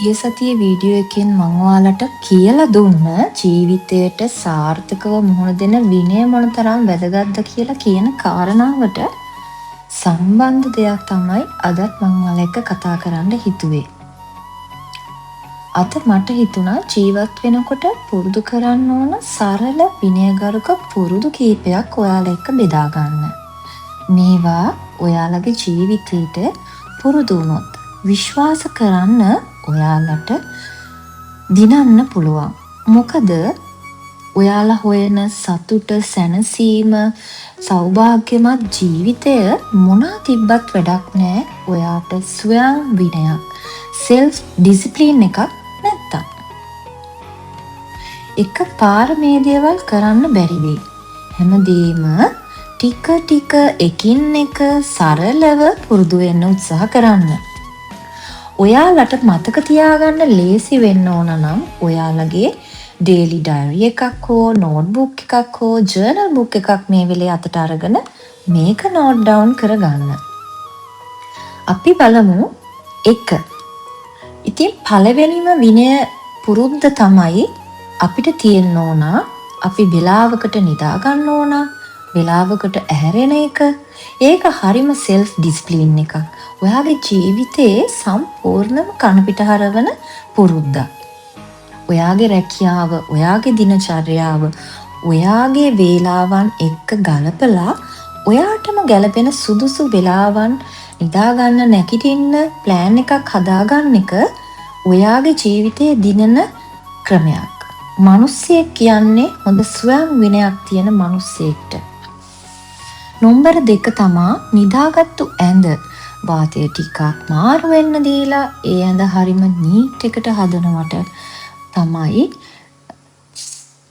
ගිය සතියේ වීඩියෝ එකෙන් මම ඔයාලට කියලා දුන්න ජීවිතයට සාර්ථකව මුහුණ දෙන විනය මොනතරම් වැදගත්ද කියලා කියන කාරණාවට සම්බන්ධ දෙයක් තමයි අදත් මම ඔයාලා එක්ක කතා කරන්න හිතුවේ. අද මට හිතුණා ජීවත් වෙනකොට පුරුදු කරන්න ඕන සරල විනයගරුක පුරුදු කීපයක් ඔයාලා එක්ක බෙදා ගන්න. මේවා ඔයාලගේ ජීවිතේට පුරුදු වුණොත් විශ්වාස කරන්න ඔයාලට දිනන්න පුළුවන්. මොකද ඔයාලා හොයන සතුට, සැනසීම, සෞභාග්‍යමත් ජීවිතය මොනවා තිබ්බත් වැඩක් නෑ ඔයාට ස්වයං විනයක්, self discipline එකක් නැත්තම්. එක පාර මේ දේවල් කරන්න බැරි වෙයි. හැමදේම ටික ටික එකින් එක සරලව පුරුදු වෙන්න උත්සාහ කරන්න. ඔයාලට මතක තියාගන්න ලේසි වෙන්න ඕන නම් ඔයාලගේ ඩේලි ඩයරි එකක් හෝ නෝට්බුක් එකක් හෝ ජර්නල් බුක් එකක් මේ වෙලේ අතට අරගෙන මේක නෝට් ඩවුන් කරගන්න. අපි බලමු 1. ඉතින් පළවෙනිම විනය පුරුද්ද තමයි අපිට තියෙන්න ඕන අපි වෙලාවකට නිදා ගන්න ඕන, වෙලාවකට ඇහැරෙන එක. ඒක හරිම self discipline එකක්. ඔයාගේ ජීවිතයේ සම්පූර්ණම කණපිට හරවන පුරුද්දක්. ඔයාගේ රැකියාව, ඔයාගේ දිනචර්යාව, ඔයාගේ වේලාවන් එක්ක ගලපලා ඔයාටම ගැලපෙන සුදුසු වෙලාවන් නිදාගන්න, නැගිටින්න ප්ලෑන් එකක් හදාගන්න එක ඔයාගේ ජීවිතයේ දිනන ක්‍රමයක්. මිනිස්සෙක් කියන්නේ හොඳ ස්වයං විනයක් තියෙන මිනිස්සෙක්ට. නම්බර 2 තමා නිදාගත්තු ඇඳ වාතය ටිකක් මාරු වෙන්න දීලා ඒ ඇඳ හරිම නීට් එකට හදනවට තමයි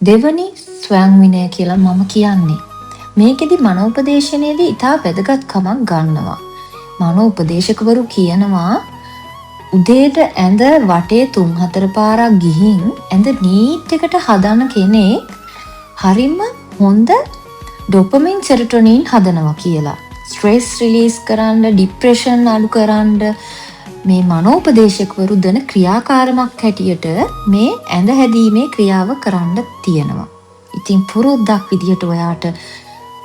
දෙවනි ස්වයං විනය කියලා මම කියන්නේ. මේකෙදි මනෝපදේශනයේදී ඉතා වැදගත් කමක් ගන්නවා. මනෝපදේශකවරු කියනවා උදේට ඇඳ වටේ 3-4 පාරක් ගිහින් ඇඳ නීට් එකට හදන කෙනෙක් හරිම හොඳ ඩොපමින් සෙරටොනින් හදනවා කියලා. ස්ට්‍රෙස් රිලීස් කරන්න, ડિප්‍රෙෂන් අඩු කරන්න මේ මනෝපදේශකවරු දෙන ක්‍රියාකාරමක් හැටියට මේ ඇඳ හැදීමේ ක්‍රියාව කරන්න තියෙනවා. ඉතින් පුරුද්දක් විදියට ඔයාට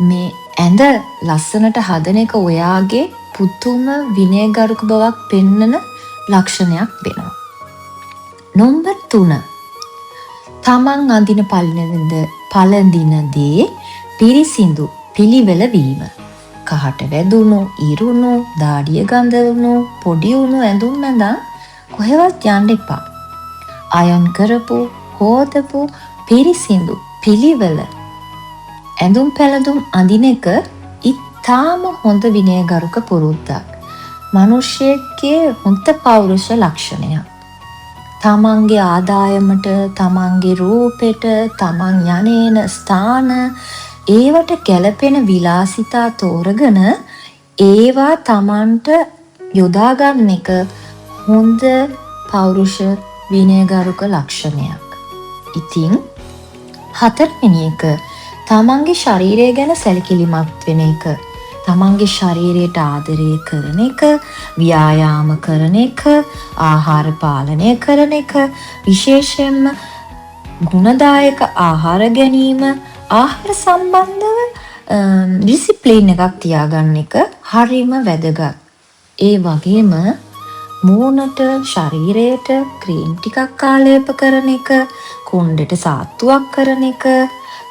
මේ ඇඳ ලස්සනට හදන එක ඔයාගේ පුදුම විනයගරුක බවක් පෙන්වන ලක්ෂණයක් වෙනවා. නම්බර් 3. තමන් අඳින පළඳින දේ පිරිසිදු පිළිවෙල වීම. කහට වැදුණු, ඉරුණු, දාඩිය ගඳවුණු, පොඩි උණු ඇඳුම් නැඳන් කොහෙවත් යන්න එපා. අයන් කරපු, හොදපු, පිරිසිදු පිළිවෙල ඇඳුම් පැළඳුම් අඳින එක ඉතාම හොඳ විනයගරුක පුරුද්දක්. මිනිස්සෙක්ගේ හොඳ පෞරුෂ ලක්ෂණයක්. තමන්ගේ ආදායමට, තමන්ගේ රූපෙට, තමන් යන්නේන ස්ථාන ඒවට ගැලපෙන විලාසිතා තෝරගෙන ඒවා තමන්ට යොදා ගන්න එක හොඳ පෞරුෂ විනයගරුක ලක්ෂණයක්. ඉතින් 4වෙනි එක තමන්ගේ ශරීරය ගැන සැලකිලිමත් වෙන එක. තමන්ගේ ශරීරයට ආදරය කරන එක, ව්‍යායාම කරන එක, ආහාර පාලනය කරන එක, විශේෂයෙන්ම ගුණදායක ආහාර ගැනීම, ආහාර සම්බන්ධව ඩිසිප්ලින් එකක් තියාගන්න එක හරිම වැදගත්. ඒ වගේම මූණට, ශරීරයට ක්‍රීම් ටිකක් ආලේප කරන එක, කොණ්ඩෙට සාත්තුවක් කරන එක,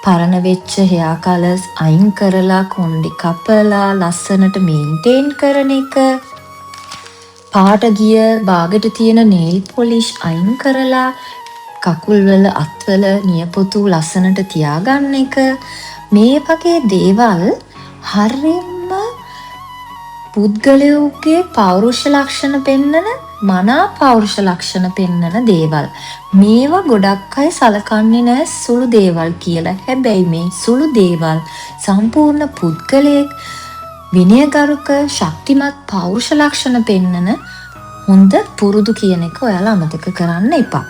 පරණ වෙච්ච hair colors අයින් කරලා කොණ්ඩේ කපලා ලස්සනට මේන්ටේන් කරන එක, පාට ගිය බාගට තියෙන nail polish අයින් කරලා කකුල්වල අත්වල නියපොතු ලස්සනට තියාගන්න එක. මේ වගේ දේවල් හරියම පුද්ගලයෙකුගේ පෞරුෂ ලක්ෂණ පෙන්නන, මනා පෞරුෂ ලක්ෂණ පෙන්නන දේවල්. මේවා ගොඩක් අය සලකන්නේ නැහැ සුළු දේවල් කියලා. හැබැයි මේ සුළු දේවල් සම්පූර්ණ පුද්ගලයෙක් විනයගරුක ශක්තිමත් පෞරුෂ ලක්ෂණ පෙන්නන හොඳ පුරුදු කියන එක ඔයාලා අමතක කරන්න එපා.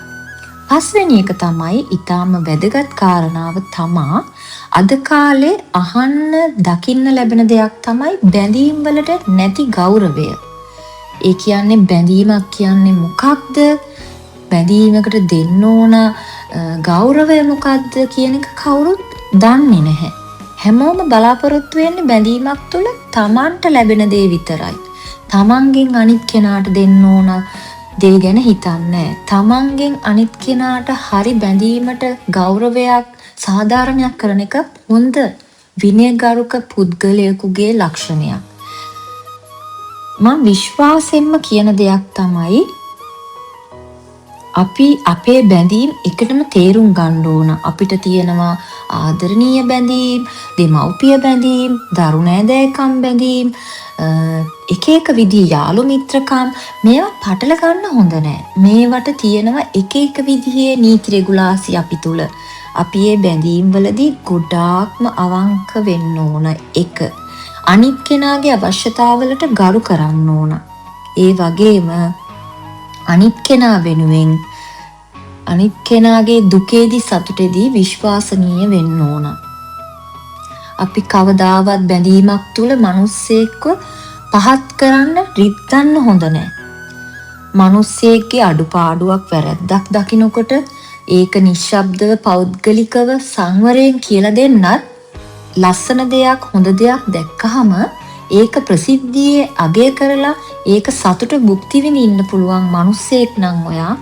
5වෙනි එක තමයි ඊටාම වැදගත් කාරණාව තමා අද කාලේ අහන්න දකින්න ලැබෙන දෙයක් තමයි බැඳීම් වලට නැති ගෞරවය. ඒ කියන්නේ බැඳීමක් කියන්නේ මොකක්ද? බැඳීමකට දෙන්න ඕන ගෞරවය මොකක්ද කියන එක කවුරුත් දන්නේ නැහැ. හැමෝම බලාපොරොත්තු වෙන්නේ බැඳීමක් තුළ තමන්ට ලැබෙන දේ විතරයි. තමන්ගෙන් අනිත් කෙනාට දෙන්න ඕන දේ ගැන හිතන්නේ. තමන්ගෙන් අනිත් කෙනාට හරි බැඳීමට ගෞරවයක් සාධාරණයක් කරන එක හොඳ විනයගරුක පුද්ගලයෙකුගේ ලක්ෂණයක්. මම විශ්වාසයෙන්ම කියන දෙයක් තමයි අපි අපේ බැඳීම් එකටම තේරුම් ගන්න ඕන. අපිට තියෙනවා ආදරණීය බැඳීම්, දෙමව්පිය බැඳීම්, දරු නෑදෑකම් බැඳීම්, එක එක විදිහේ යාළු මිත්‍රකම්. මේවා පටල ගන්න හොඳ නෑ. මේවට තියෙනවා එක එක විදිහේ නීති රෙගුලාසි අපි තුල. අපි මේ බැඳීම් වලදී ගොඩාක්ම අවංක වෙන්න ඕන. එක අනිත් කෙනාගේ අවශ්‍යතාවලට ගරු කරන්න ඕන. ඒ වගේම අනිත් කෙනා වෙනුවෙන් අනිත් කෙනාගේ දුකේදී සතුටේදී විශ්වාසනීය වෙන්න ඕන. අපි කවදාවත් බැඳීමක් තුල මිනිස්සෙක්ව පහත් කරන්න රිද්දන්න හොඳ නැහැ. මිනිස්සෙක්ගේ අඩුපාඩුවක් වැරද්දක් දකිනකොට ඒක නිශ්ශබ්දව පෞද්ගලිකව සංවරයෙන් කියලා දෙන්නත් ලස්සන දෙයක් හොඳ දෙයක් දැක්කහම ඒක ප්‍රසිද්ධියේ අගය කරලා ඒක සතුට භුක්ති විඳින්න පුළුවන් මිනිස්සෙක් නම් ඔයා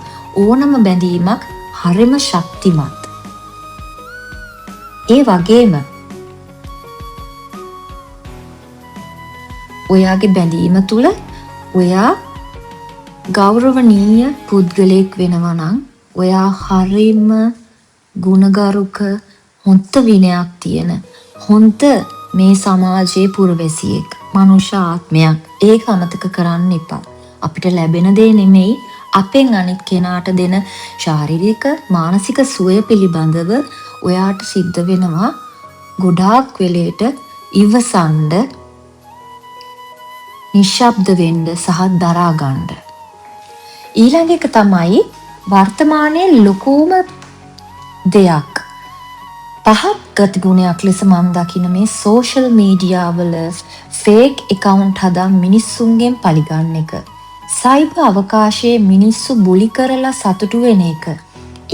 ඕනම බැඳීමක් හරිම ශක්තිමත්. ඒ වගේම ඔයාගේ බැඳීම තුල ඔයා ගෞරවනීය පුද්ගලයෙක් වෙනවා නම් ඔයා හරිම ගුණගරුක හොඳ විනයක් තියෙන හොඳ මේ සමාජයේ පුරවැසියෙක් මනුෂ්‍ය ආත්මයක්. ඒක අමතක කරන්න එපා. අපිට ලැබෙන දේ නෙමෙයි අපෙන් අනිත් කෙනාට දෙන ශාරීරික මානසික සුවය පිළිබඳව ඔයාට සිද්ධ වෙනවා ගොඩාක් වෙලේට ඉවසන්න, නිශ්ශබ්ද වෙන්න සහ දරා ගන්න. ඊළඟ එක තමයි වර්තමානයේ ලොකුම දෙයක් පහත් ගතිගුණයක් ලෙස මම දකින මේ සෝෂල් මීඩියා වල ෆේක් account හදා මිනිස්සුන්ගෙන් පරිගන්න එක. සයිබර් අවකාශයේ මිනිස්සු බුලි කරලා සතුටු වෙන එක.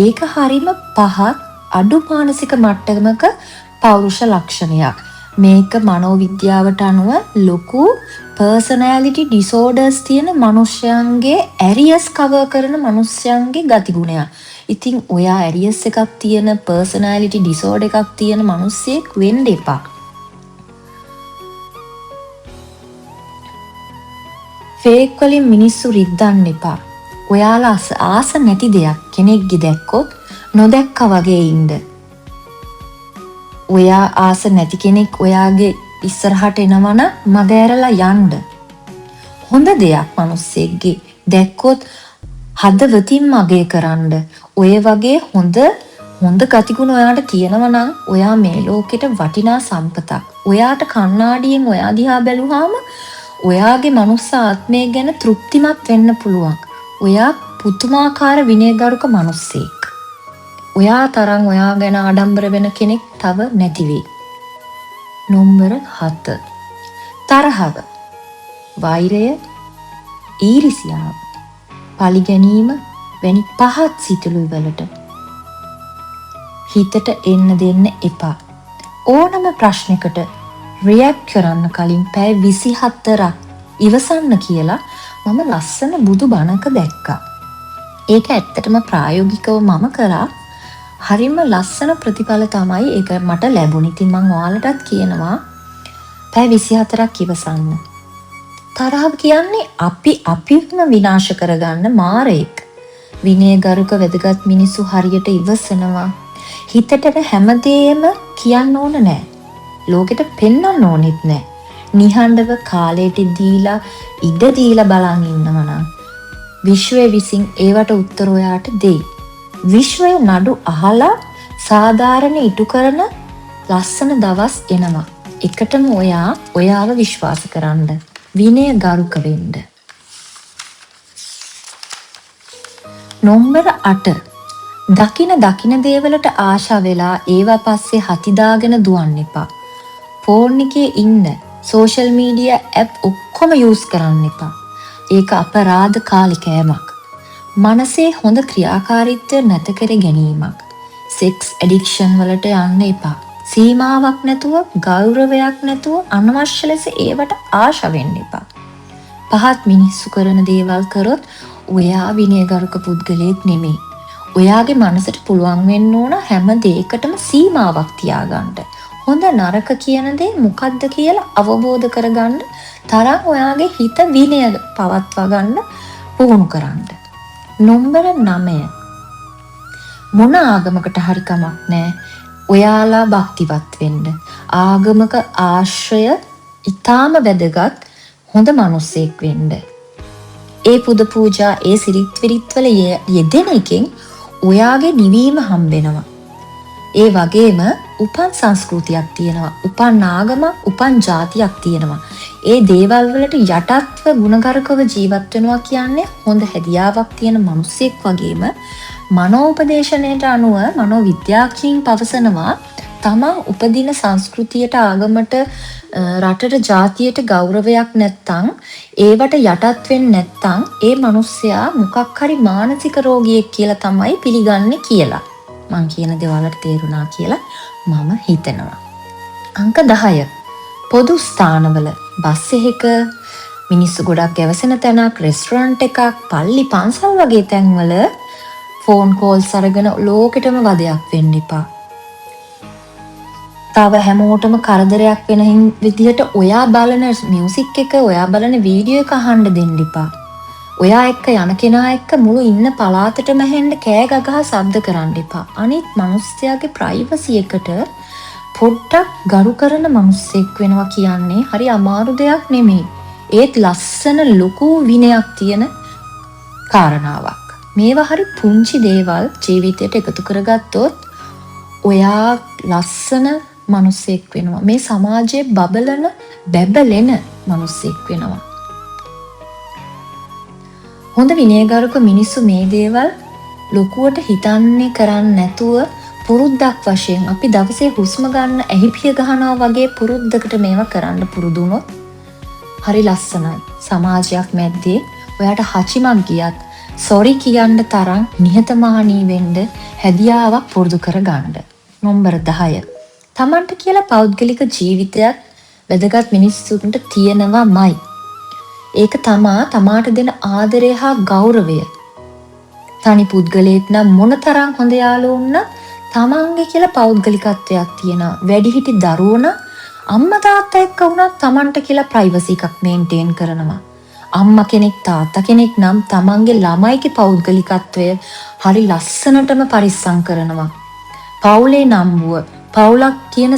ඒක හරීම පහත් අඩු මානසික මට්ටමක පෞරුෂ ලක්ෂණයක්. මේක මනෝවිද්‍යාවට අනුව ලොකු personality disorders තියෙන මිනිස්යන්ගේ ඇරියස් කවර් කරන මිනිස්යන්ගේ ගතිගුණයක්. ඉතින් ඔයා ඇරියස් එකක් තියෙන personality disorder එකක් තියෙන මිනිස්සෙක් වෙන්න එපා. ෆේක් වලින් මිනිස්සු රිද්දන්න එපා. ඔයාලා ආස නැති දෙයක් කෙනෙක්ගේ දැක්කොත් නොදැක්කා වගේ ඉන්න. ඔයා ආස නැති කෙනෙක් ඔයාගේ ඉස්සරහට එනවනම් මග ඇරලා යන්න. හොඳ දෙයක් මිනිස්සෙක්ගේ දැක්කොත් හදවතින් මගේ කරන්න. ඔය වගේ හොඳ ගතිගුණ ඔයාට තියෙනවා නම් ඔයා මේ ලෝකෙට වටිනා සම්පතක්. ඔයාට කණ්ණාඩියෙන් ඔයා දිහා බැලුවාම ඔයාගේ මනුස්ස ආත්මය ගැන තෘප්තිමත් වෙන්න පුළුවන්. ඔයා පුදුමාකාර විනයගරුක මිනිස්සෙක්. ඔයා තරම් ඔයා ගැන ආඩම්බර වෙන කෙනෙක් තව නැති වෙයි. නම්බර 7. තරහව, වෛරය, ඊර්ෂ්‍යාව, පලිගැනීම වැනි පහත් සිතුවිලි වලට හිතට එන්න දෙන්න එපා. ඕනම ප්‍රශ්නයකට රියැක්ට් කරන්න කලින් පැය 24ක් ඉවසන්න කියලා මම ලස්සන බුදු බණක දැක්කා. ඒක ඇත්තටම ප්‍රායෝගිකව මම කරා. හරිම ලස්සන ප්‍රතිඵල තමයි ඒක මට ලැබුණේ. ඉතින් මම ඔයාලටත් කියනවා පැය 24ක් ඉවසන්න. තරහව කියන්නේ අපිම විනාශ කරගන්න මාරෙක්. විනයගරුක වැදගත් මිනිස්සු හරියට ඉවසනවා. හිතට හැමදේම කියන්න ඕන නෑ. ලෝකෙට පෙන්වන්න ඕනෙත් නෑ. නිහඬව කාලයට දීලා ඉඩ දීලා බලන් ඉන්නවා නම් විශ්වය විසින් ඒවට උත්තර ඔයාට දෙයි. විශ්වය නඩු අහලා සාධාරණ ඉටු කරන ලස්සන දවස් එනවා. එකටම ඔයාව විශ්වාස කරන්න. විනයගරුක වෙන්න. නම්බර 8. දකින දේවලට ආශා වෙලා ඒවා පස්සේ හතිදාගෙන දුවන්න එපා. ෆෝන් එකේ ඉන්න සෝෂල් මීඩියා ඇප් ඔක්කොම යූස් කරන්න එපා. ඒක අපරාධ කාලිකෑමක්. මනසේ හොඳ ක්‍රියාකාරීත්වය නැත කර ගැනීමක්. සෙක්ස් ඇඩික්ෂන් වලට යන්න එපා. සීමාවක් නැතුව, ගෞරවයක් නැතුව අනවශ්‍ය ලෙස ඒවට ආශා වෙන්න එපා. පහත් මිනිස්සු කරන දේවල් කරොත් ඔයා විනයගරුක පුද්ගලයෙක් නෙමෙයි. ඔයාගේ මනසට පුළුවන් වෙන්න ඕන හැම දෙයකටම සීමාවක් තියාගන්න. හොඳ නරක කියන දේ මොකද්ද කියලා අවබෝධ කරගන්න තරම් ඔයාගේ හිත විනය පවත්වා ගන්න පුහුණු කරන්න. නම්බර 9. මොන ආගමකට හරි කමක් නැහැ. ඔයාලා භක්තිවත් වෙන්න. ආගමක ආශ්‍රය ඊටාම වැදගත්. හොඳ මිනිසෙක් වෙන්න. ඒ පුද පූජා ඒ සිරිත් විරිත්වල යෙදෙන එකෙන් ඔයාගේ නිවීම හම්බෙනවා. ඒ වගේම උපන් සංස්කෘතියක් තියෙනවා. උපන් ආගමක්, උපන් ජාතියක් තියෙනවා. ඒ දේවල් වලට යටත්ව ගුණගරුකව ජීවත් වෙනවා කියන්නේ හොඳ හැදියාවක් තියෙන මිනිසෙක් වගේම මනෝපදේශනයට අනුව මනෝවිද්‍යාඥයින් පවසනවා තමන් උපදින සංස්කෘතියට ආගමට රටට ජාතියට ගෞරවයක් නැත්තම් ඒවට යටත් වෙන්නේ නැත්තම් ඒ මිනිස්සයා මොකක් හරි මානසික රෝගියෙක් කියලා තමයි පිළිගන්නේ කියලා මං කියන දේවල්ට තේරුණා කියලා මම හිතනවා. අංක 10. පොදු ස්ථානවල බස් එකක මිනිස්සු ගොඩක් ගැවසෙන තැනක්, රෙස්ටොරන්ට් එකක්, පල්ලි පන්සල් වගේ තැන්වල ෆෝන් කෝල්ස් අරගෙන ලෝකෙටම වදයක් වෙන්න එපා. තව හැමෝටම කරදරයක් වෙන විදිහට ඔයා බලන මියුසික් එක, ඔයා බලන වීඩියෝ එක අහන්න දෙන්න එපා. ඔයා එක්ක යන කෙනා එක්ක මුළු ඉන්න පළාතටම ඇහෙන්න කෑ ගගහ ශබ්ද කරන්න එපා. අනිත් මිනිස්යාගේ ප්‍රයිවසි එකට පොඩ්ඩක් ගරු කරන මිනිස්සෙක් වෙනවා කියන්නේ හරි අමාරු දෙයක් නෙමෙයි. ඒත් ලස්සන ලොකු විනයක් තියෙන කාරණාවක්. මේවා හරි පුංචි දේවල් ජීවිතයට එකතු කරගත්තොත් ඔයා ලස්සන මිනිසෙක් වෙනවා. මේ සමාජයේ බබලන බැබලෙන මිනිසෙක් වෙනවා. හොඳ විනයගරුක මිනිස්සු මේ දේවල් ලොකුවට හිතන්නේ කරන්නේ නැතුව පුරුද්දක් වශයෙන් අපි දවසේ හුස්ම ගන්න ඇහිපිය ගහනවා වගේ පුරුද්දකට මේවා කරන්න පුරුදු වුණොත් හරි ලස්සනයි. සමාජයක් මැද්දේ ඔයාට හචිමක් ගියත් සොරි කියන්න තරම් නිහතමානී වෙන්න හැදියාවක් පුරුදු කරගන්න. නම්බර 10. තමන්ට කියලා පෞද්ගලික ජීවිතයක් වැදගත් මිනිස්සුන්ට තියෙනවාමයි. ඒක තමාට දෙන ආදරය හා ගෞරවය. තනි පුද්ගලයෙක් නම් මොනතරම් හොඳ යාළුවෝ වුණත් තමන්ගේ කියලා පෞද්ගලිකත්වයක් තියෙනවා. වැඩිහිටි දරුවෝ අම්මා තාත්තා එක්ක වුණත් තමන්ට කියලා ප්‍රයිවසි එකක් මේන්ටේන් කරනවා. අම්මා කෙනෙක් තාත්තා කෙනෙක් නම් තමන්ගේ ළමයිගේ පෞද්ගලිකත්වය හරි ලස්සනටම පරිස්සම් කරනවා. පවුලේ නම්බුව, පවුලක් කියන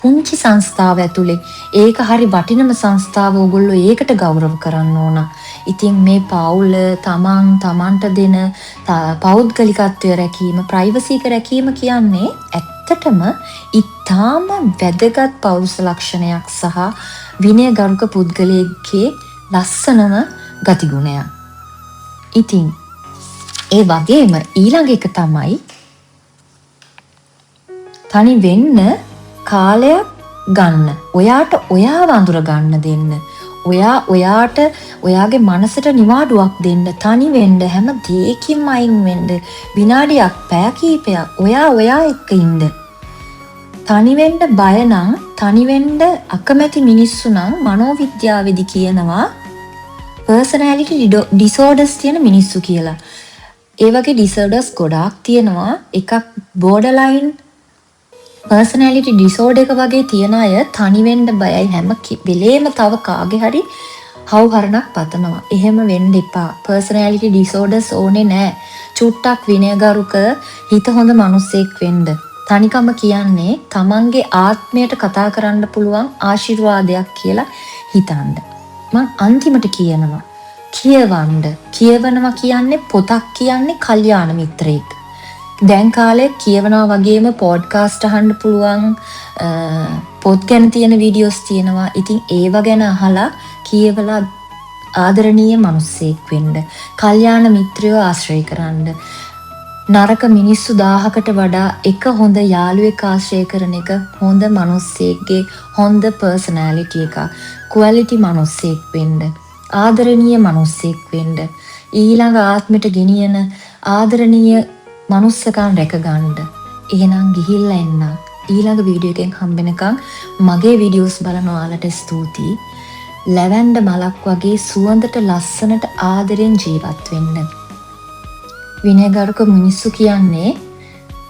පුංචි සංස්ථාව ඇතුලේ ඒක හරි වටිනම සංස්ථාව. ඕගොල්ලෝ ඒකට ගෞරව කරන්න ඕන. ඉතින් මේ පවුල තමන්ට දෙන පෞද්ගලිකත්වය රැකීම, ප්‍රයිවසි එක රැකීම කියන්නේ ඇත්තටම ඊටාම වැදගත් පෞරුෂ ලක්ෂණයක් සහ විනයගරුක පුද්ගලයෙක්ගේ ලස්සනම ගතිගුණයක්. ඉතින් ඒ වගේම ඊළඟ එක තමයි තනි වෙන්න කාලයක් ගන්න. ඔයාට ඔයාව අඳුර ගන්න දෙන්න. ඔයාට ඔයාගේ මනසට නිවාඩුවක් දෙන්න. තනි වෙන්න, හැම දෙයකින්ම අයින් වෙන්න. විනාඩියක්, පැය කීපයක් ඔයා එක්ක ඉන්න. තනි වෙන්න බය නම්, තනි වෙන්න අකමැති මිනිස්සු නම් මනෝවිද්‍යාවේදී කියනවා personality disorders තියෙන මිනිස්සු කියලා. ඒ වගේ disorders ගොඩාක් තියෙනවා. එකක් borderline personality disorder එක වගේ තියන අය තනි වෙන්න බයයි. හැම වෙලේම තව කාගේ හරි හවුහරණක් පතනවා. එහෙම වෙන්න එපා. personality disorders ඕනේ නෑ. චුට්ටක් විනයගරුක හිත හොඳ මිනිසෙක් වෙන්න. තනිකම කියන්නේ තමන්ගේ ආත්මයට කතා කරන්න පුළුවන් ආශිර්වාදයක් කියලා හිතන්න. මං අන්තිමට කියනවා කියවනවා කියන්නේ පොතක් කියන්නේ කල්යාණ මිත්‍රයෙක්. දැන් කාලේ කියවනවා වගේම පොඩ්කාස්ට් අහන්න පුළුවන්, පොත් ගැන තියෙන වීඩියෝස් තියෙනවා. ඉතින් ඒව ගැන අහලා කියවලා ආදරණීය මිනිස්සෙක් වෙන්න, කල්යාණ මිත්‍රයෝ ආශ්‍රය කරන්න. නරක මිනිස්සු 1000කට වඩා එක හොඳ යාළුවෙක් ආශ්‍රය කරන එක හොඳ මිනිස්සෙක්ගේ හොඳ පර්සනැලිටි එක. ක්වොලිටි මිනිස්සෙක් වෙන්න, ආදරණීය මිනිස්සෙක් වෙන්න. ඊළඟ ආත්මෙට ගෙනියන ආදරණීය මනුස්සකම් රැකගන්න. එහෙනම් ගිහිල්ලා එන්න. ඊළඟ වීඩියෝ එකෙන් හම්බෙනකම් මගේ වීඩියෝස් බලන ඔයාලට ස්තුතියි. ලැවැන්ඩ මලක් වගේ සුවඳට ලස්සනට ආදරෙන් ජීවත් වෙන්න. විනයගරුක මිනිස්සු කියන්නේ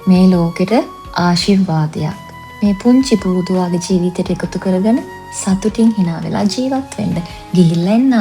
මේ ලෝකෙට ආශිර්වාදයක්. මේ පුංචි පුරුදුවාගේ ජීවිතයට එකතු කරගෙන සතුටින් hina වෙලා ජීවත් වෙන්න. ගිහිල්ලා එන්න.